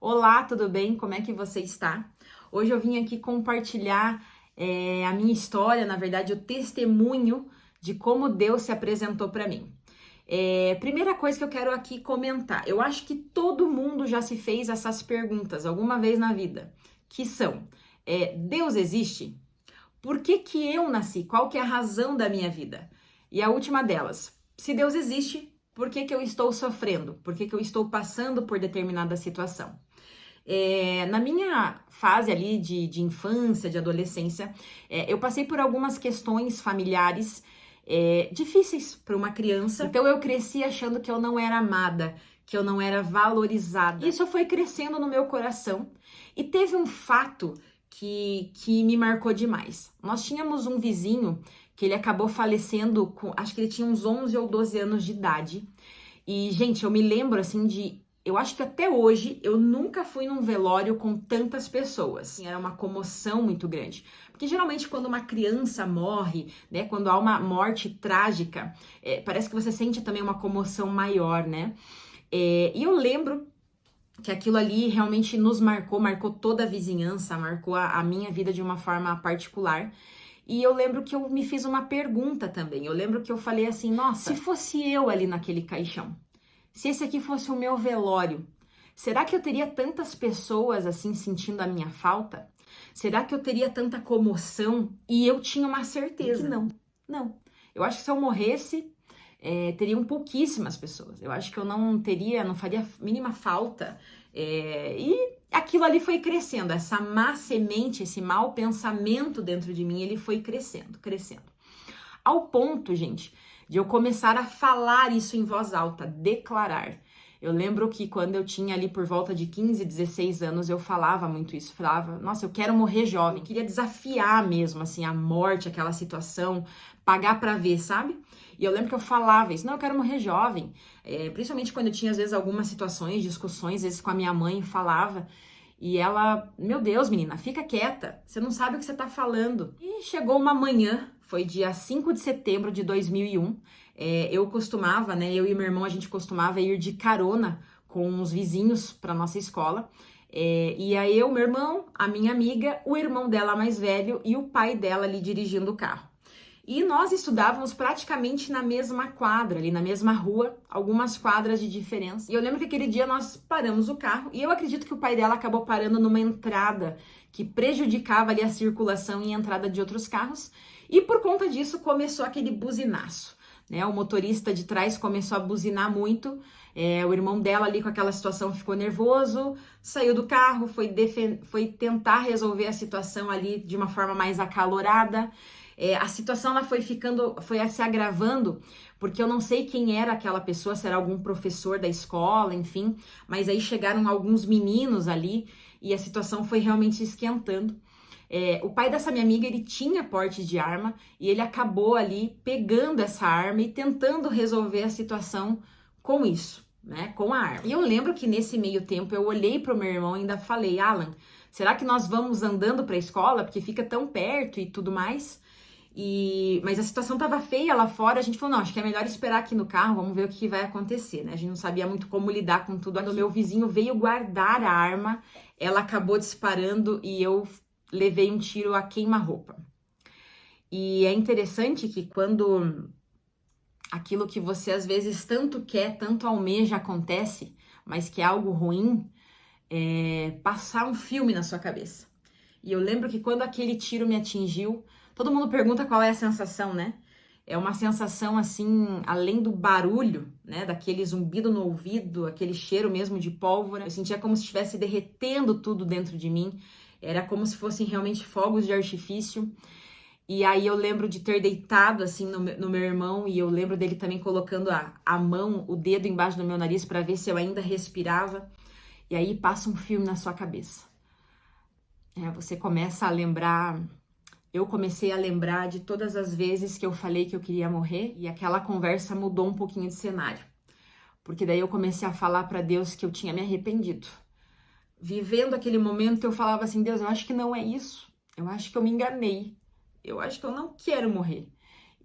Olá, tudo bem? Como é que você está? Hoje eu vim aqui compartilhar a minha história, na verdade, o testemunho de como Deus se apresentou para mim. Primeira coisa que eu quero aqui comentar, eu acho que todo mundo já se fez essas perguntas alguma vez na vida, que são, Deus existe? Por que que eu nasci? Qual que é a razão da minha vida? E a última delas, se Deus existe, por que que eu estou sofrendo? Por que que eu estou passando por determinada situação? Na minha fase ali de infância, de adolescência, eu passei por algumas questões familiares difíceis para uma criança. Então eu cresci achando que eu não era amada, que eu não era valorizada. Isso foi crescendo no meu coração. E teve um fato que me marcou demais. Nós tínhamos um vizinho que ele acabou falecendo com, acho que ele tinha uns 11 ou 12 anos de idade. E, gente, eu me lembro assim eu acho que até hoje eu nunca fui num velório com tantas pessoas. Assim, era uma comoção muito grande. Porque geralmente quando uma criança morre, né, quando há uma morte trágica, parece que você sente também uma comoção maior, né? E eu lembro que aquilo ali realmente nos marcou toda a vizinhança, marcou a minha vida de uma forma particular. E eu lembro que eu me fiz uma pergunta também. Eu lembro que eu falei assim, nossa, se fosse eu ali naquele caixão, se esse aqui fosse o meu velório, será que eu teria tantas pessoas assim sentindo a minha falta? Será que eu teria tanta comoção? E eu tinha uma certeza. Não. Eu acho que se eu morresse, teriam pouquíssimas pessoas. Eu acho que eu não faria a mínima falta. E aquilo ali foi crescendo, essa má semente, esse mau pensamento dentro de mim, ele foi crescendo. Ao ponto, gente, de eu começar a falar isso em voz alta, declarar. Eu lembro que quando eu tinha ali por volta de 15, 16 anos, eu falava muito isso. Falava, nossa, eu quero morrer jovem. Eu queria desafiar mesmo, assim, a morte, aquela situação, pagar pra ver, sabe? E eu lembro que eu falava isso, não, eu quero morrer jovem. Principalmente quando eu tinha, às vezes, algumas situações, discussões, às vezes com a minha mãe, falava. E ela, meu Deus, menina, fica quieta, você não sabe o que você tá falando. E chegou uma manhã, foi dia 5 de setembro de 2001, eu costumava, né, eu e meu irmão, a gente costumava ir de carona com os vizinhos para nossa escola. E aí eu, meu irmão, a minha amiga, o irmão dela mais velho e o pai dela ali dirigindo o carro. E nós estudávamos praticamente na mesma quadra, ali na mesma rua, algumas quadras de diferença. E eu lembro que aquele dia nós paramos o carro e eu acredito que o pai dela acabou parando numa entrada que prejudicava ali a circulação e a entrada de outros carros. E por conta disso começou aquele buzinaço, né? O motorista de trás começou a buzinar muito. O irmão dela ali com aquela situação ficou nervoso, saiu do carro, foi tentar resolver a situação ali de uma forma mais acalorada. A situação ela foi se agravando, porque eu não sei quem era aquela pessoa, se era algum professor da escola, enfim, mas aí chegaram alguns meninos ali e a situação foi realmente esquentando. O pai dessa minha amiga, ele tinha porte de arma e ele acabou ali pegando essa arma e tentando resolver a situação com isso, né, com a arma. E eu lembro que nesse meio tempo eu olhei pro meu irmão e ainda falei, Alan, será que nós vamos andando pra escola, porque fica tão perto e tudo mais? Mas a situação tava feia lá fora, a gente falou, não, acho que é melhor esperar aqui no carro, vamos ver o que vai acontecer, né? A gente não sabia muito como lidar com tudo. Quando o meu vizinho veio guardar a arma, ela acabou disparando e eu levei um tiro a queima-roupa. E é interessante que quando aquilo que você às vezes tanto quer, tanto almeja acontece, mas que é algo ruim, passar um filme na sua cabeça. E eu lembro que quando aquele tiro me atingiu, todo mundo pergunta qual é a sensação, né? É uma sensação assim, além do barulho, né? Daquele zumbido no ouvido, aquele cheiro mesmo de pólvora. Eu sentia como se estivesse derretendo tudo dentro de mim. Era como se fossem realmente fogos de artifício. E aí eu lembro de ter deitado assim no meu irmão e eu lembro dele também colocando a mão, o dedo embaixo do meu nariz para ver se eu ainda respirava. E aí passa um filme na sua cabeça. Você começa a lembrar. Eu comecei a lembrar de todas as vezes que eu falei que eu queria morrer e aquela conversa mudou um pouquinho de cenário. Porque daí eu comecei a falar para Deus que eu tinha me arrependido. Vivendo aquele momento, eu falava assim, Deus, eu acho que não é isso. Eu acho que eu me enganei. Eu acho que eu não quero morrer.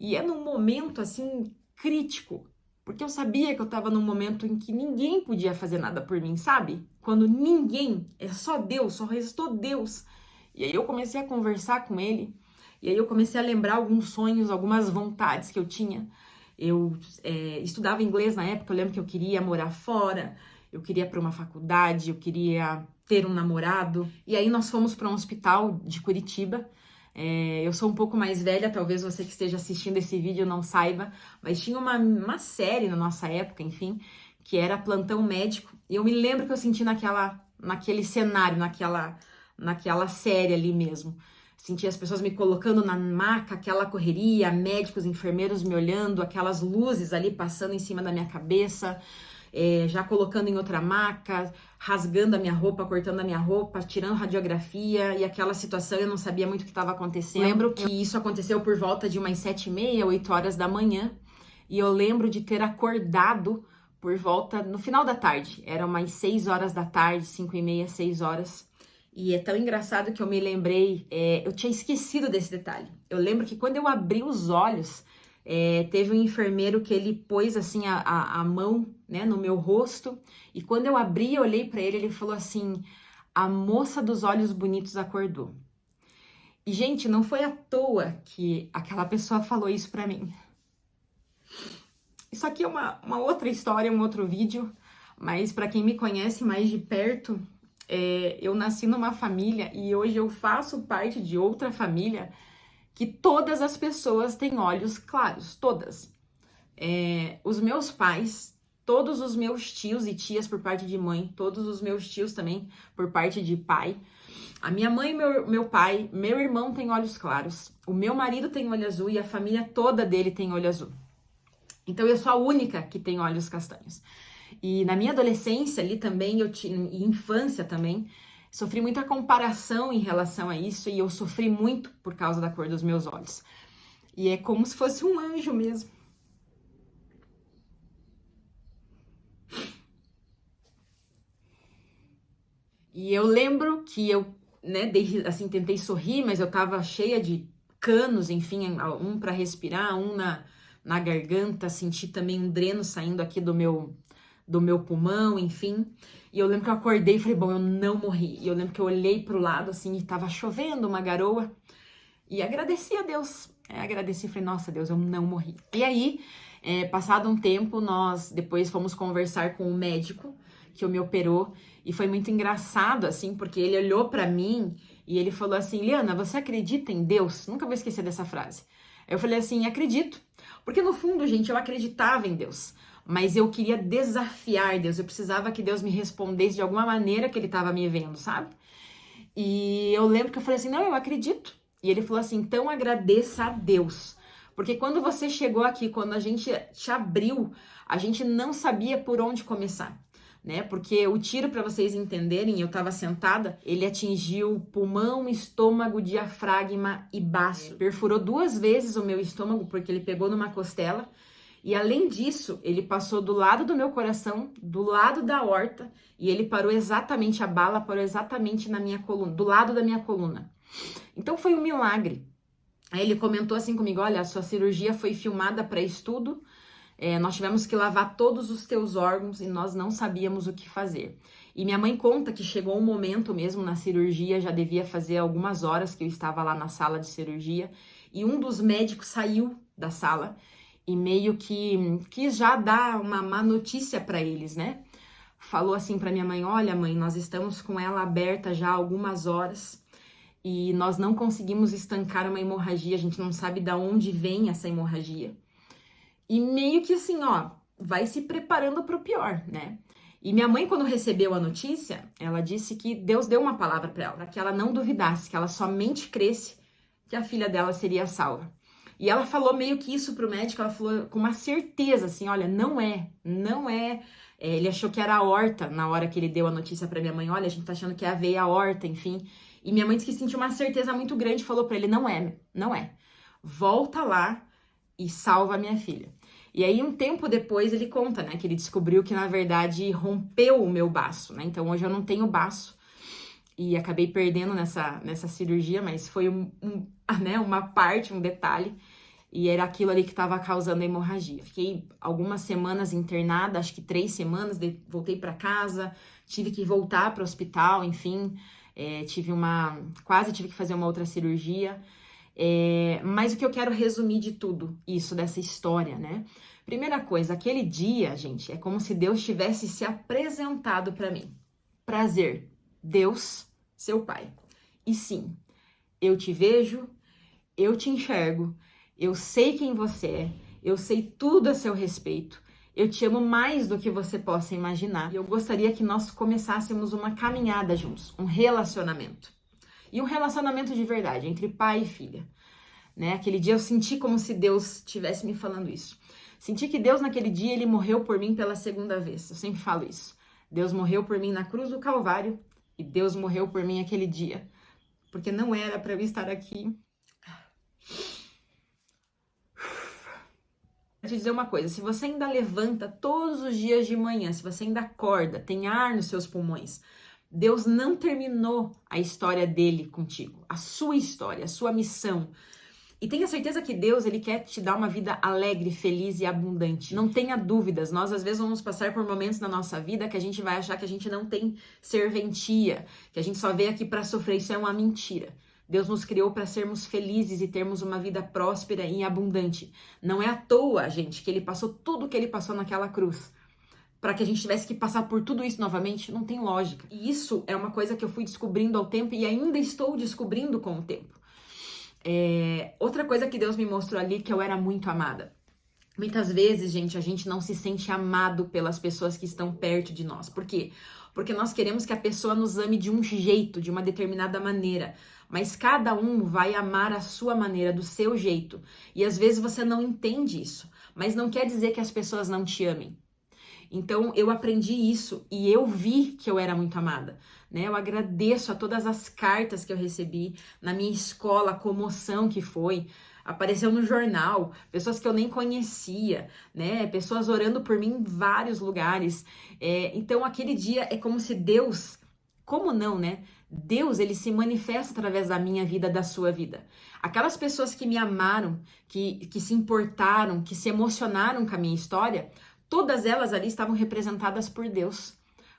E é num momento, assim, crítico Porque eu sabia que eu tava num momento em que ninguém podia fazer nada por mim, sabe? Quando ninguém, é só Deus, só restou Deus. E aí eu comecei a conversar com ele, e aí eu comecei a lembrar alguns sonhos, algumas vontades que eu tinha. Eu estudava inglês na época, eu lembro que eu queria morar fora, eu queria ir para uma faculdade, eu queria ter um namorado. E aí nós fomos para um hospital de Curitiba. Eu sou um pouco mais velha, talvez você que esteja assistindo esse vídeo não saiba, mas tinha uma série na nossa época, enfim, que era Plantão Médico. E eu me lembro que eu senti naquele cenário, naquela série ali mesmo. Senti as pessoas me colocando na maca, aquela correria, médicos, enfermeiros me olhando, aquelas luzes ali passando em cima da minha cabeça, já colocando em outra maca, rasgando a minha roupa, cortando a minha roupa, tirando radiografia, e aquela situação eu não sabia muito o que estava acontecendo. Lembro que isso aconteceu por volta de umas 7h30, 8 horas da manhã, e eu lembro de ter acordado por volta, no final da tarde, era umas 6 horas da tarde, 5h30, 6 horas. E é tão engraçado que eu me lembrei, eu tinha esquecido desse detalhe. Eu lembro que quando eu abri os olhos, teve um enfermeiro que ele pôs assim a mão, né, no meu rosto. E quando eu abri e olhei para ele, ele falou assim: a moça dos olhos bonitos acordou. E, gente, não foi à toa que aquela pessoa falou isso para mim. Isso aqui é uma outra história, um outro vídeo. Mas para quem me conhece mais de perto, eu nasci numa família e hoje eu faço parte de outra família que todas as pessoas têm olhos claros, todas. Os meus pais, todos os meus tios e tias por parte de mãe, todos os meus tios também por parte de pai. A minha mãe e meu pai, meu irmão tem olhos claros, o meu marido tem olho azul e a família toda dele tem olho azul. Então eu sou a única que tem olhos castanhos. E na minha adolescência ali também, e infância também, sofri muita comparação em relação a isso e eu sofri muito por causa da cor dos meus olhos. E é como se fosse um anjo mesmo. E eu lembro que eu, né, assim, tentei sorrir, mas eu tava cheia de canos, enfim, um para respirar, um na garganta, senti também um dreno saindo aqui do meu pulmão, enfim. E eu lembro que eu acordei e falei, bom, eu não morri. E eu lembro que eu olhei pro lado, assim, e tava chovendo uma garoa. E agradeci a Deus. Agradeci, falei, nossa, Deus, eu não morri. E aí, passado um tempo, nós depois fomos conversar com o médico que me operou. E foi muito engraçado, assim, porque ele olhou pra mim e ele falou assim, Liana, você acredita em Deus? Nunca vou esquecer dessa frase. Eu falei assim, acredito. Porque no fundo, gente, eu acreditava em Deus. Mas eu queria desafiar Deus, eu precisava que Deus me respondesse de alguma maneira que ele estava me vendo, sabe? E eu lembro que eu falei assim, não, eu acredito. E ele falou assim, então agradeça a Deus. Porque quando você chegou aqui, quando a gente te abriu, a gente não sabia por onde começar, né? Porque o tiro, para vocês entenderem, eu estava sentada, ele atingiu pulmão, estômago, diafragma e baço. Perfurou 2 vezes o meu estômago, porque ele pegou numa costela. E além disso, ele passou do lado do meu coração, do lado da aorta, e ele parou exatamente, a bala parou exatamente na minha coluna, do lado da minha coluna. Então foi um milagre. Aí ele comentou assim comigo, olha, a sua cirurgia foi filmada para estudo, nós tivemos que lavar todos os teus órgãos e nós não sabíamos o que fazer. E minha mãe conta que chegou um momento mesmo na cirurgia, já devia fazer algumas horas que eu estava lá na sala de cirurgia, e um dos médicos saiu da sala e meio que quis já dar uma má notícia para eles, né? Falou assim para minha mãe, olha mãe, nós estamos com ela aberta já há algumas horas e nós não conseguimos estancar uma hemorragia, a gente não sabe de onde vem essa hemorragia. E meio que assim, ó, vai se preparando para o pior, né? E minha mãe, quando recebeu a notícia, ela disse que Deus deu uma palavra para ela, que ela não duvidasse, que ela somente cresce que a filha dela seria salva. E ela falou meio que isso pro médico, ela falou com uma certeza, assim, olha, não é. Ele achou que era a aorta na hora que ele deu a notícia pra minha mãe, olha, a gente tá achando que é a veia aorta, enfim. E minha mãe disse que sentiu uma certeza muito grande, falou pra ele, não é. Volta lá e salva a minha filha. E aí, um tempo depois, ele conta, né, que ele descobriu que, na verdade, rompeu o meu baço, né? Então, hoje eu não tenho baço. E acabei perdendo nessa cirurgia, mas foi uma parte, um detalhe. e era aquilo ali que estava causando a hemorragia. Fiquei algumas semanas internada, acho que 3 semanas, voltei para casa, tive que voltar para o hospital, enfim, quase tive que fazer uma outra cirurgia. Mas o que eu quero resumir de tudo isso, dessa história, né? Primeira coisa, aquele dia, gente, é como se Deus tivesse se apresentado para mim. Prazer, Deus, seu Pai. E sim, eu te vejo, eu te enxergo, eu sei quem você é, eu sei tudo a seu respeito, eu te amo mais do que você possa imaginar. E eu gostaria que nós começássemos uma caminhada juntos, um relacionamento. E um relacionamento de verdade, entre pai e filha. Né? Aquele dia eu senti como se Deus estivesse me falando isso. Senti que Deus naquele dia, ele morreu por mim pela segunda vez. Eu sempre falo isso. Deus morreu por mim na cruz do Calvário e Deus morreu por mim aquele dia. Porque não era para eu estar aqui. Vou te dizer uma coisa, se você ainda levanta todos os dias de manhã, se você ainda acorda, tem ar nos seus pulmões, Deus não terminou a história dele contigo, a sua história, a sua missão. E tenha certeza que Deus, ele quer te dar uma vida alegre, feliz e abundante. Não tenha dúvidas, nós às vezes vamos passar por momentos na nossa vida que a gente vai achar que a gente não tem serventia, que a gente só veio aqui para sofrer, isso é uma mentira. Deus nos criou para sermos felizes e termos uma vida próspera e abundante. Não é à toa, gente, que ele passou tudo o que ele passou naquela cruz. Para que a gente tivesse que passar por tudo isso novamente, não tem lógica. E isso é uma coisa que eu fui descobrindo ao tempo e ainda estou descobrindo com o tempo. Outra coisa que Deus me mostrou ali, que eu era muito amada. Muitas vezes, gente, a gente não se sente amado pelas pessoas que estão perto de nós. Por quê? Porque nós queremos que a pessoa nos ame de um jeito, de uma determinada maneira. Mas cada um vai amar a sua maneira, do seu jeito. E às vezes você não entende isso. Mas não quer dizer que as pessoas não te amem. Então, eu aprendi isso e eu vi que eu era muito amada, né? Eu agradeço a todas as cartas que eu recebi na minha escola, a comoção que foi. Apareceu no jornal, pessoas que eu nem conhecia, né? Pessoas orando por mim em vários lugares. Então, aquele dia é como se Deus, como não, né? Deus, ele se manifesta através da minha vida, da sua vida. Aquelas pessoas que me amaram, que se importaram, que se emocionaram com a minha história, todas elas ali estavam representadas por Deus,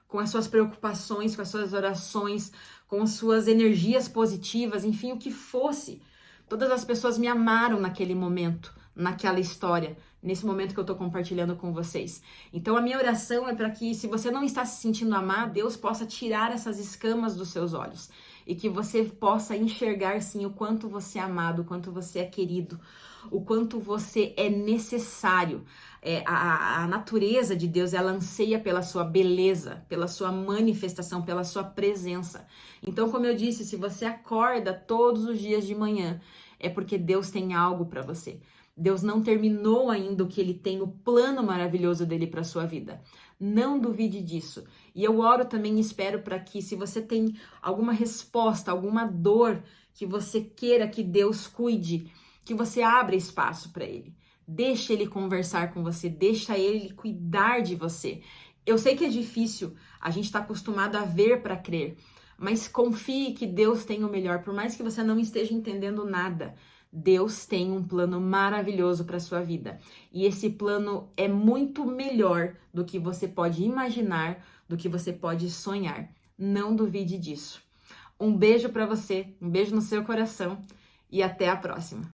com as suas preocupações, com as suas orações, com as suas energias positivas, enfim, o que fosse. Todas as pessoas me amaram naquele momento, naquela história, nesse momento que eu tô compartilhando com vocês. Então a minha oração é para que, se você não está se sentindo amado, Deus possa tirar essas escamas dos seus olhos e que você possa enxergar sim o quanto você é amado, o quanto você é querido, o quanto você é necessário. A natureza de Deus, ela anseia pela sua beleza, pela sua manifestação, pela sua presença. Então, como eu disse, se você acorda todos os dias de manhã, é porque Deus tem algo para você. Deus não terminou ainda o que ele tem, o plano maravilhoso dele para sua vida. Não duvide disso. E eu oro também e espero para que, se você tem alguma resposta, alguma dor que você queira que Deus cuide, que você abra espaço para ele. Deixa ele conversar com você, deixa ele cuidar de você. Eu sei que é difícil, a gente está acostumado a ver para crer, mas confie que Deus tem o melhor, por mais que você não esteja entendendo nada. Deus tem um plano maravilhoso para sua vida. E esse plano é muito melhor do que você pode imaginar, do que você pode sonhar. Não duvide disso. Um beijo para você, um beijo no seu coração e até a próxima.